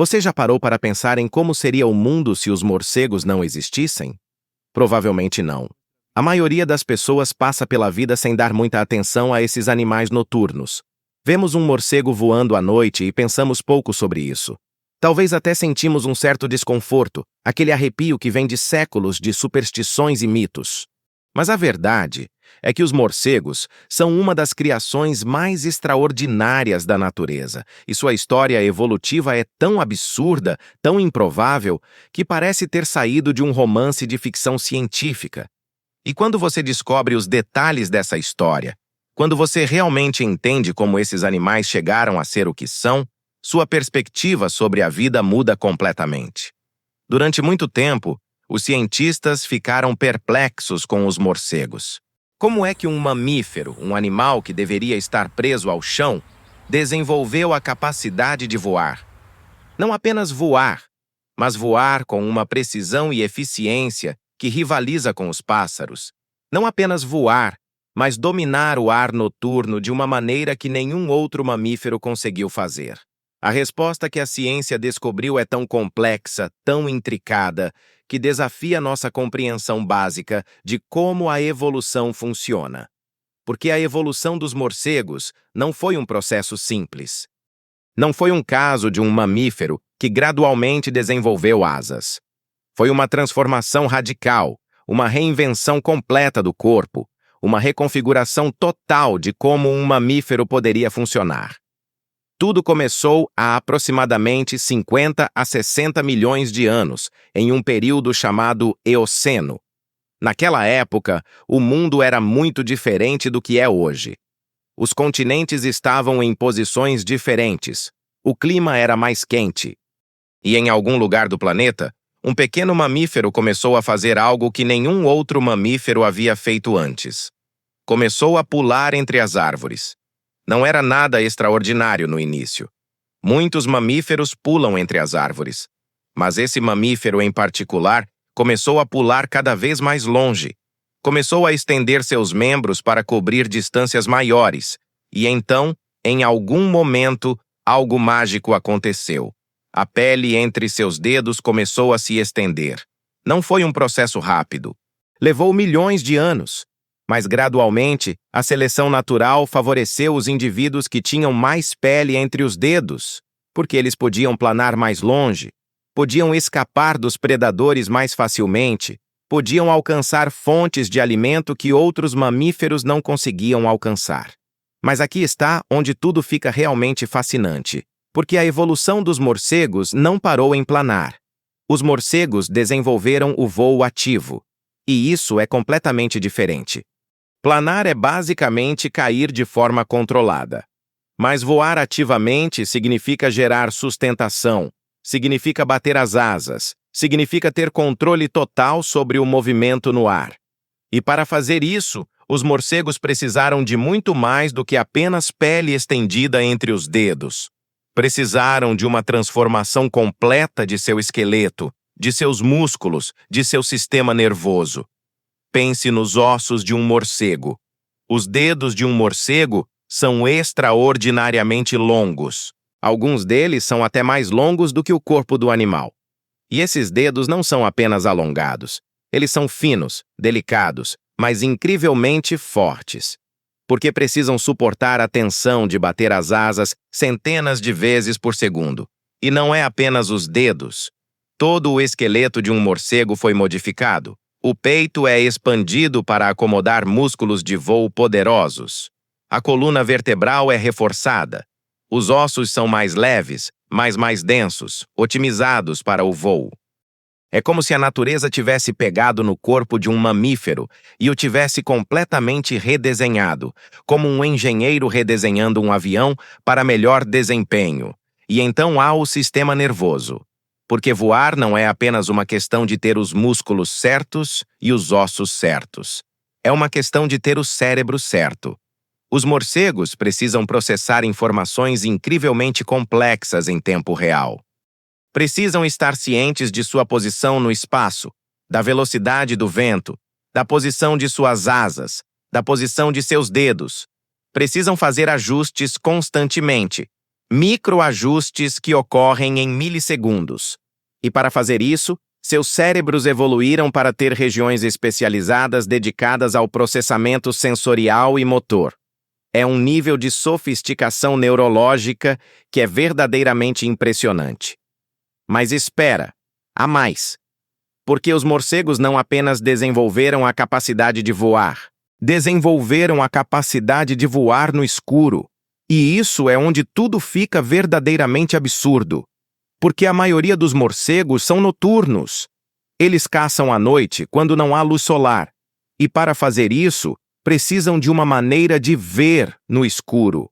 Você já parou para pensar em como seria o mundo se os morcegos não existissem? Provavelmente não. A maioria das pessoas passa pela vida sem dar muita atenção a esses animais noturnos. Vemos um morcego voando à noite e pensamos pouco sobre isso. Talvez até sentimos um certo desconforto, aquele arrepio que vem de séculos de superstições e mitos. Mas a verdade é que os morcegos são uma das criações mais extraordinárias da natureza, e sua história evolutiva é tão absurda, tão improvável, que parece ter saído de um romance de ficção científica. E quando você descobre os detalhes dessa história, quando você realmente entende como esses animais chegaram a ser o que são, sua perspectiva sobre a vida muda completamente. Durante muito tempo, os cientistas ficaram perplexos com os morcegos. Como é que um mamífero, um animal que deveria estar preso ao chão, desenvolveu a capacidade de voar? Não apenas voar, mas voar com uma precisão e eficiência que rivaliza com os pássaros. Não apenas voar, mas dominar o ar noturno de uma maneira que nenhum outro mamífero conseguiu fazer. A resposta que a ciência descobriu é tão complexa, tão intricada, que desafia nossa compreensão básica de como a evolução funciona. Porque a evolução dos morcegos não foi um processo simples. Não foi um caso de um mamífero que gradualmente desenvolveu asas. Foi uma transformação radical, uma reinvenção completa do corpo, uma reconfiguração total de como um mamífero poderia funcionar. Tudo começou há aproximadamente 50 a 60 milhões de anos, em um período chamado Eoceno. Naquela época, o mundo era muito diferente do que é hoje. Os continentes estavam em posições diferentes, o clima era mais quente. E em algum lugar do planeta, um pequeno mamífero começou a fazer algo que nenhum outro mamífero havia feito antes. Começou a pular entre as árvores. Não era nada extraordinário no início. Muitos mamíferos pulam entre as árvores. Mas esse mamífero em particular começou a pular cada vez mais longe. Começou a estender seus membros para cobrir distâncias maiores. E então, em algum momento, algo mágico aconteceu. A pele entre seus dedos começou a se estender. Não foi um processo rápido. Levou milhões de anos. Mas gradualmente, a seleção natural favoreceu os indivíduos que tinham mais pele entre os dedos, porque eles podiam planar mais longe, podiam escapar dos predadores mais facilmente, podiam alcançar fontes de alimento que outros mamíferos não conseguiam alcançar. Mas aqui está onde tudo fica realmente fascinante, porque a evolução dos morcegos não parou em planar. Os morcegos desenvolveram o voo ativo, e isso é completamente diferente. Planar é basicamente cair de forma controlada. Mas voar ativamente significa gerar sustentação, significa bater as asas, significa ter controle total sobre o movimento no ar. E para fazer isso, os morcegos precisaram de muito mais do que apenas pele estendida entre os dedos. Precisaram de uma transformação completa de seu esqueleto, de seus músculos, de seu sistema nervoso. Pense nos ossos de um morcego. Os dedos de um morcego são extraordinariamente longos. Alguns deles são até mais longos do que o corpo do animal. E esses dedos não são apenas alongados. Eles são finos, delicados, mas incrivelmente fortes. Porque precisam suportar a tensão de bater as asas centenas de vezes por segundo. E não é apenas os dedos. Todo o esqueleto de um morcego foi modificado. O peito é expandido para acomodar músculos de voo poderosos. A coluna vertebral é reforçada. Os ossos são mais leves, mas mais densos, otimizados para o voo. É como se a natureza tivesse pegado no corpo de um mamífero e o tivesse completamente redesenhado, como um engenheiro redesenhando um avião para melhor desempenho. E então há o sistema nervoso. Porque voar não é apenas uma questão de ter os músculos certos e os ossos certos. É uma questão de ter o cérebro certo. Os morcegos precisam processar informações incrivelmente complexas em tempo real. Precisam estar cientes de sua posição no espaço, da velocidade do vento, da posição de suas asas, da posição de seus dedos. Precisam fazer ajustes constantemente. Microajustes que ocorrem em milissegundos. E para fazer isso, seus cérebros evoluíram para ter regiões especializadas dedicadas ao processamento sensorial e motor. É um nível de sofisticação neurológica que é verdadeiramente impressionante. Mas espera, há mais. Porque os morcegos não apenas desenvolveram a capacidade de voar, desenvolveram a capacidade de voar no escuro. E isso é onde tudo fica verdadeiramente absurdo. Porque a maioria dos morcegos são noturnos. Eles caçam à noite quando não há luz solar. E para fazer isso, precisam de uma maneira de ver no escuro.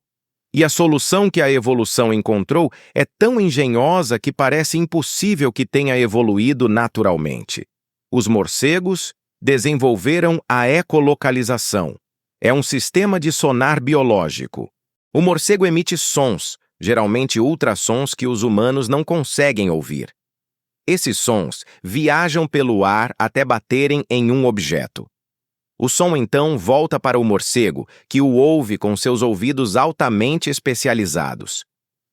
E a solução que a evolução encontrou é tão engenhosa que parece impossível que tenha evoluído naturalmente. Os morcegos desenvolveram a ecolocalização. É um sistema de sonar biológico. O morcego emite sons, geralmente ultrassons que os humanos não conseguem ouvir. Esses sons viajam pelo ar até baterem em um objeto. O som então volta para o morcego, que o ouve com seus ouvidos altamente especializados.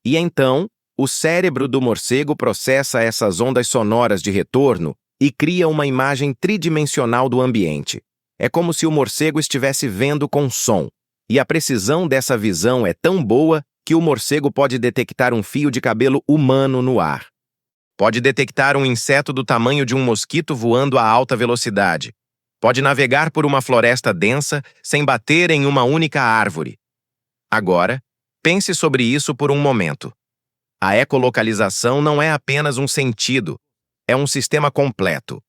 E então, o cérebro do morcego processa essas ondas sonoras de retorno e cria uma imagem tridimensional do ambiente. É como se o morcego estivesse vendo com som. E a precisão dessa visão é tão boa que o morcego pode detectar um fio de cabelo humano no ar. Pode detectar um inseto do tamanho de um mosquito voando a alta velocidade. Pode navegar por uma floresta densa sem bater em uma única árvore. Agora, pense sobre isso por um momento. A ecolocalização não é apenas um sentido, é um sistema completo.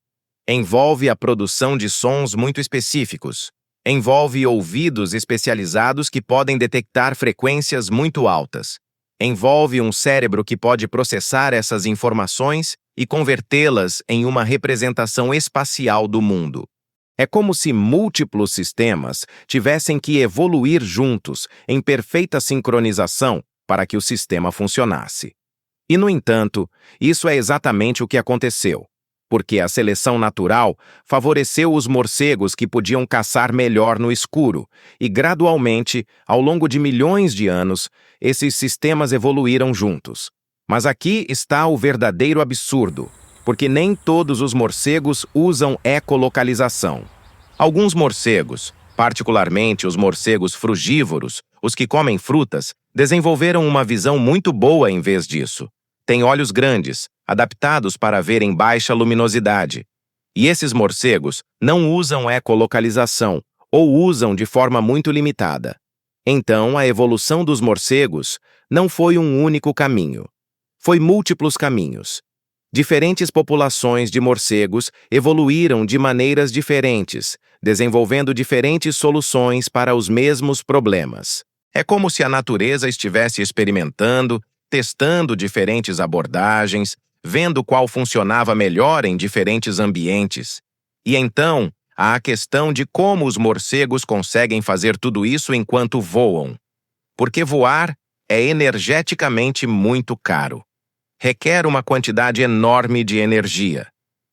Envolve a produção de sons muito específicos. Envolve ouvidos especializados que podem detectar frequências muito altas. Envolve um cérebro que pode processar essas informações e convertê-las em uma representação espacial do mundo. É como se múltiplos sistemas tivessem que evoluir juntos, em perfeita sincronização, para que o sistema funcionasse. E, no entanto, isso é exatamente o que aconteceu, porque a seleção natural favoreceu os morcegos que podiam caçar melhor no escuro, e gradualmente, ao longo de milhões de anos, esses sistemas evoluíram juntos. Mas aqui está o verdadeiro absurdo, porque nem todos os morcegos usam ecolocalização. Alguns morcegos, particularmente os morcegos frugívoros, os que comem frutas, desenvolveram uma visão muito boa em vez disso. Têm olhos grandes, adaptados para ver em baixa luminosidade. E esses morcegos não usam ecolocalização, ou usam de forma muito limitada. Então, a evolução dos morcegos não foi um único caminho. Foi múltiplos caminhos. Diferentes populações de morcegos evoluíram de maneiras diferentes, desenvolvendo diferentes soluções para os mesmos problemas. É como se a natureza estivesse experimentando, testando diferentes abordagens, vendo qual funcionava melhor em diferentes ambientes. E então, há a questão de como os morcegos conseguem fazer tudo isso enquanto voam. Porque voar é energeticamente muito caro. Requer uma quantidade enorme de energia.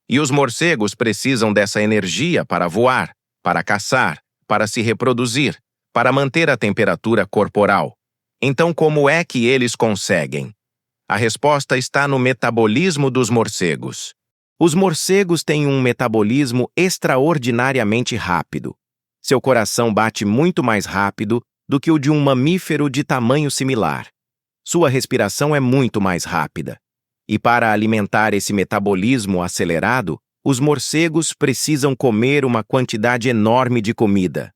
E os morcegos precisam dessa energia para voar, para caçar, para se reproduzir, para manter a temperatura corporal. Então, como é que eles conseguem? A resposta está no metabolismo dos morcegos. Os morcegos têm um metabolismo extraordinariamente rápido. Seu coração bate muito mais rápido do que o de um mamífero de tamanho similar. Sua respiração é muito mais rápida. E para alimentar esse metabolismo acelerado, os morcegos precisam comer uma quantidade enorme de comida.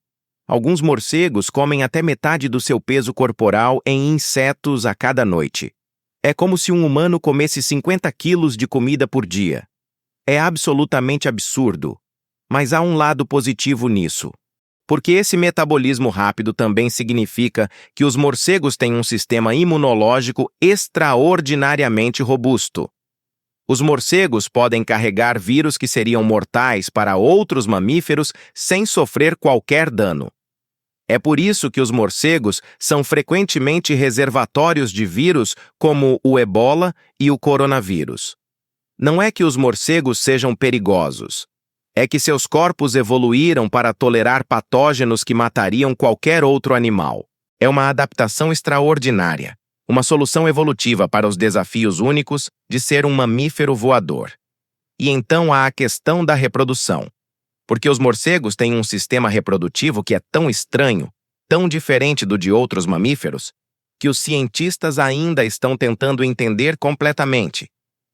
Alguns morcegos comem até metade do seu peso corporal em insetos a cada noite. É como se um humano comesse 50 quilos de comida por dia. É absolutamente absurdo. Mas há um lado positivo nisso. Porque esse metabolismo rápido também significa que os morcegos têm um sistema imunológico extraordinariamente robusto. Os morcegos podem carregar vírus que seriam mortais para outros mamíferos sem sofrer qualquer dano. É por isso que os morcegos são frequentemente reservatórios de vírus como o ebola e o coronavírus. Não é que os morcegos sejam perigosos. É que seus corpos evoluíram para tolerar patógenos que matariam qualquer outro animal. É uma adaptação extraordinária. uma solução evolutiva para os desafios únicos de ser um mamífero voador. E então há a questão da reprodução. Porque os morcegos têm um sistema reprodutivo que é tão estranho, tão diferente do de outros mamíferos, que os cientistas ainda estão tentando entender completamente.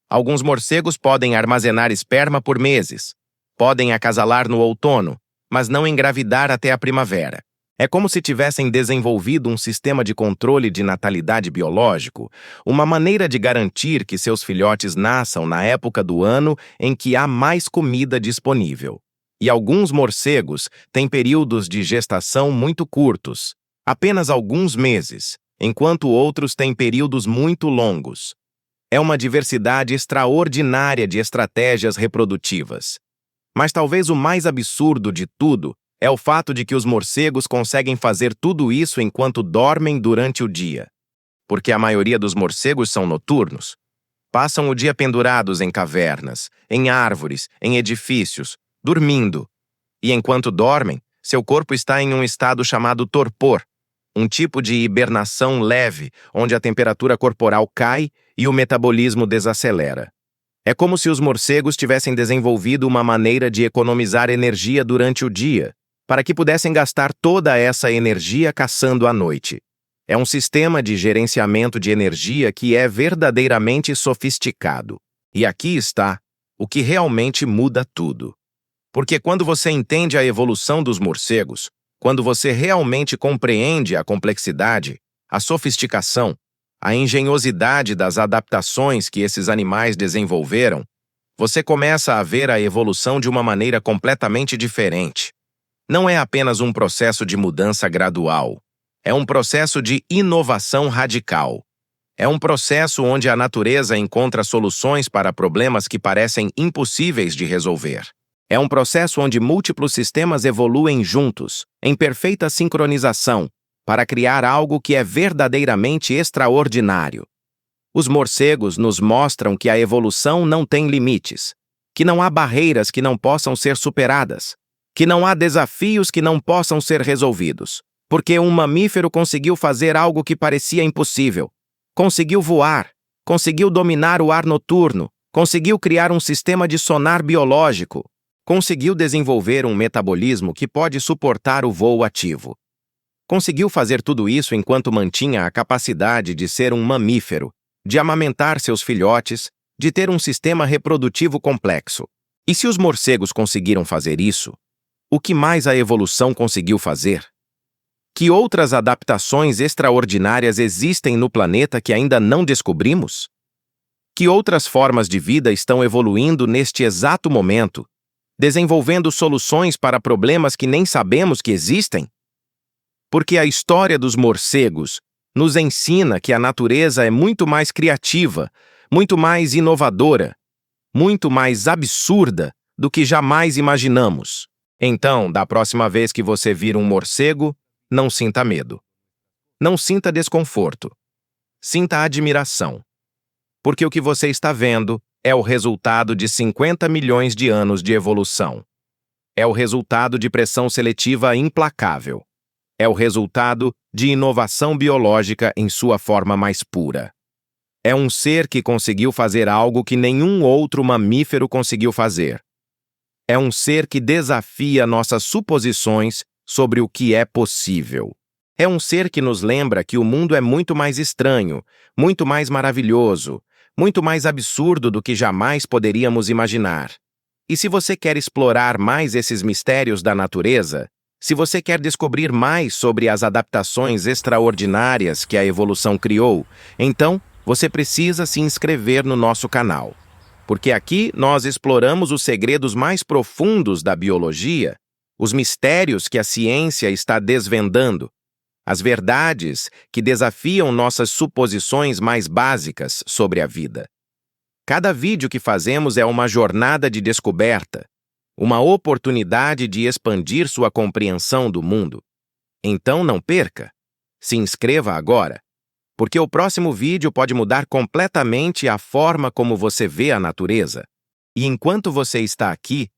Alguns morcegos podem armazenar esperma por meses, podem acasalar no outono, mas não engravidar até a primavera. É como se tivessem desenvolvido um sistema de controle de natalidade biológico, uma maneira de garantir que seus filhotes nasçam na época do ano em que há mais comida disponível. E alguns morcegos têm períodos de gestação muito curtos, apenas alguns meses, enquanto outros têm períodos muito longos. É uma diversidade extraordinária de estratégias reprodutivas. Mas talvez o mais absurdo de tudo é o fato de que os morcegos conseguem fazer tudo isso enquanto dormem durante o dia. Porque a maioria dos morcegos são noturnos. Passam o dia pendurados em cavernas, em árvores, em edifícios, dormindo. E enquanto dormem, seu corpo está em um estado chamado torpor, um tipo de hibernação leve, onde a temperatura corporal cai e o metabolismo desacelera. É como se os morcegos tivessem desenvolvido uma maneira de economizar energia durante o dia, para que pudessem gastar toda essa energia caçando à noite. É um sistema de gerenciamento de energia que é verdadeiramente sofisticado. E aqui está o que realmente muda tudo. Porque quando você entende a evolução dos morcegos, quando você realmente compreende a complexidade, a sofisticação, a engenhosidade das adaptações que esses animais desenvolveram, você começa a ver a evolução de uma maneira completamente diferente. Não é apenas um processo de mudança gradual. É um processo de inovação radical. É um processo onde a natureza encontra soluções para problemas que parecem impossíveis de resolver. É um processo onde múltiplos sistemas evoluem juntos, em perfeita sincronização, para criar algo que é verdadeiramente extraordinário. Os morcegos nos mostram que a evolução não tem limites, que não há barreiras que não possam ser superadas, que não há desafios que não possam ser resolvidos, porque um mamífero conseguiu fazer algo que parecia impossível. Conseguiu voar, conseguiu dominar o ar noturno, conseguiu criar um sistema de sonar biológico, conseguiu desenvolver um metabolismo que pode suportar o voo ativo. Conseguiu fazer tudo isso enquanto mantinha a capacidade de ser um mamífero, de amamentar seus filhotes, de ter um sistema reprodutivo complexo. E se os morcegos conseguiram fazer isso, o que mais a evolução conseguiu fazer? Que outras adaptações extraordinárias existem no planeta que ainda não descobrimos? Que outras formas de vida estão evoluindo neste exato momento, desenvolvendo soluções para problemas que nem sabemos que existem? Porque a história dos morcegos nos ensina que a natureza é muito mais criativa, muito mais inovadora, muito mais absurda do que jamais imaginamos. Então, da próxima vez que você vir um morcego, não sinta medo. Não sinta desconforto. Sinta admiração. Porque o que você está vendo é o resultado de 50 milhões de anos de evolução. É o resultado de pressão seletiva implacável. É o resultado de inovação biológica em sua forma mais pura. É um ser que conseguiu fazer algo que nenhum outro mamífero conseguiu fazer. É um ser que desafia nossas suposições sobre o que é possível. É um ser que nos lembra que o mundo é muito mais estranho, muito mais maravilhoso, muito mais absurdo do que jamais poderíamos imaginar. E se você quer explorar mais esses mistérios da natureza, se você quer descobrir mais sobre as adaptações extraordinárias que a evolução criou, então você precisa se inscrever no nosso canal. Porque aqui nós exploramos os segredos mais profundos da biologia, os mistérios que a ciência está desvendando, as verdades que desafiam nossas suposições mais básicas sobre a vida. Cada vídeo que fazemos é uma jornada de descoberta, uma oportunidade de expandir sua compreensão do mundo. Então não perca! Se inscreva agora, porque o próximo vídeo pode mudar completamente a forma como você vê a natureza. E enquanto você está aqui,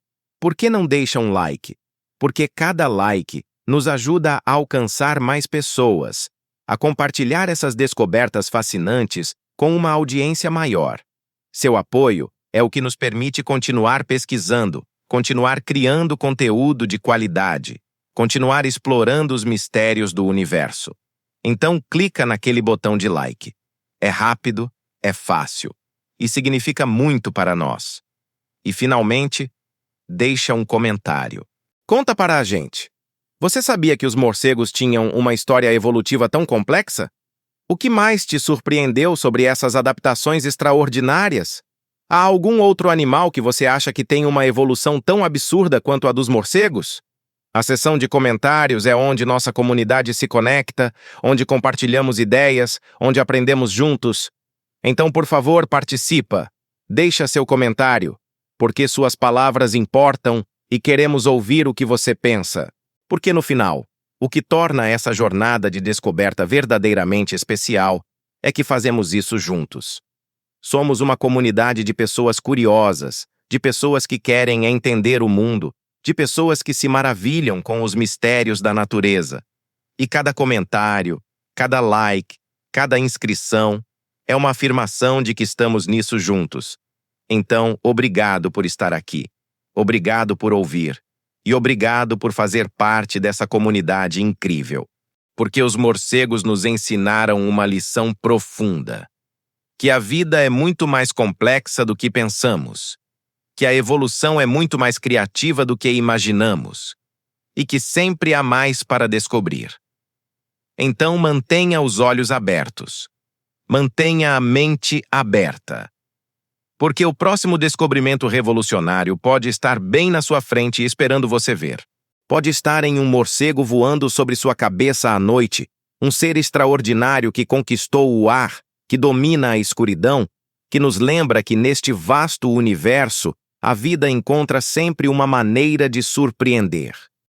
por que não deixa um like? Porque cada like nos ajuda a alcançar mais pessoas, a compartilhar essas descobertas fascinantes com uma audiência maior. Seu apoio é o que nos permite continuar pesquisando, continuar criando conteúdo de qualidade, continuar explorando os mistérios do universo. Então, clica naquele botão de like. É rápido, é fácil e significa muito para nós. E, finalmente, deixa um comentário. Conta para a gente. Você sabia que os morcegos tinham uma história evolutiva tão complexa? O que mais te surpreendeu sobre essas adaptações extraordinárias? Há algum outro animal que você acha que tem uma evolução tão absurda quanto a dos morcegos? A seção de comentários é onde nossa comunidade se conecta, onde compartilhamos ideias, onde aprendemos juntos. Então, por favor, participa. Deixa seu comentário, porque suas palavras importam e queremos ouvir o que você pensa. Porque no final, o que torna essa jornada de descoberta verdadeiramente especial é que fazemos isso juntos. Somos uma comunidade de pessoas curiosas, de pessoas que querem entender o mundo, de pessoas que se maravilham com os mistérios da natureza. E cada comentário, cada like, cada inscrição é uma afirmação de que estamos nisso juntos. Então, obrigado por estar aqui. Obrigado por ouvir. E obrigado por fazer parte dessa comunidade incrível. Porque os morcegos nos ensinaram uma lição profunda. Que a vida é muito mais complexa do que pensamos. Que a evolução é muito mais criativa do que imaginamos. E que sempre há mais para descobrir. Então mantenha os olhos abertos. Mantenha a mente aberta. Porque o próximo descobrimento revolucionário pode estar bem na sua frente esperando você ver. Pode estar em um morcego voando sobre sua cabeça à noite, um ser extraordinário que conquistou o ar, que domina a escuridão, que nos lembra que neste vasto universo a vida encontra sempre uma maneira de surpreender.